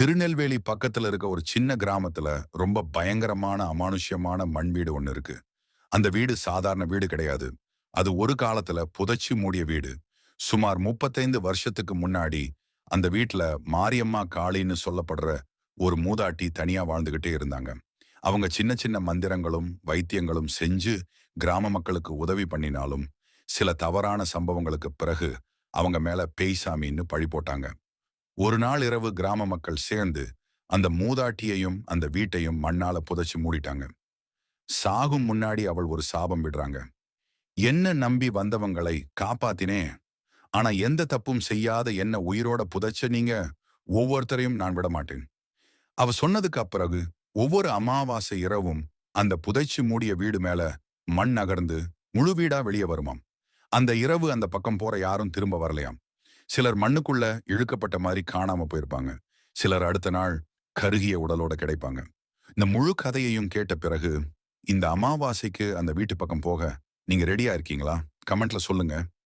திருநெல்வேலி பக்கத்துல இருக்க ஒரு சின்ன கிராமத்துல ரொம்ப பயங்கரமான அமானுஷ்யமான மண் வீடு ஒண்ணு இருக்கு. அந்த வீடு சாதாரண வீடு கிடையாது. அது ஒரு காலத்துல புதைச்சு மூடிய வீடு. சுமார் 35 வருஷத்துக்கு முன்னாடி அந்த வீட்ல மாரியம்மா காளின்னு சொல்லப்படுற ஒரு மூதாட்டி தனியா வாழ்ந்துகிட்டே இருந்தாங்க. அவங்க சின்ன சின்ன மந்திரங்களும் வைத்தியங்களும் செஞ்சு கிராம மக்களுக்கு உதவி பண்ணினாலும் சில தவறான சம்பவங்களுக்கு பிறகு அவங்க மேல பேய்சாமின்னு பழி போட்டாங்க. ஒரு நாள் இரவு கிராம மக்கள் சேர்ந்து அந்த மூதாட்டியையும் அந்த வீட்டையும் மண்ணால புதைச்சு மூடிட்டாங்க. சாகும் முன்னாடி அவள் ஒரு சாபம் விடுறாங்க. என்ன நம்பி வந்தவங்களை காப்பாத்தினேன். ஆனா எந்த தப்பும் செய்யாத என்ன உயிரோட புதைச்ச நீங்க ஒவ்வொருத்தரையும் நான் விட மாட்டேன். அவ சொன்னதுக்கு பிறகு ஒவ்வொரு அமாவாசை இரவும் அந்த புதைச்சு மூடிய வீடு மேல மண் நகர்ந்து முழு வீடா வெளியே வருமாம். அந்த இரவு அந்த பக்கம் போற யாரும் திரும்ப வரலையாம். சிலர் மண்ணுக்குள்ள இழுக்கப்பட்ட மாதிரி காணாம போயிருப்பாங்க. சிலர் அடுத்த நாள் கருகிய உடலோட கிடைப்பாங்க. இந்த முழு கதையையும் கேட்ட பிறகு இந்த அமாவாசைக்கு அந்த வீட்டு பக்கம் போக நீங்க ரெடியா இருக்கீங்களா? கமெண்ட்ல சொல்லுங்க.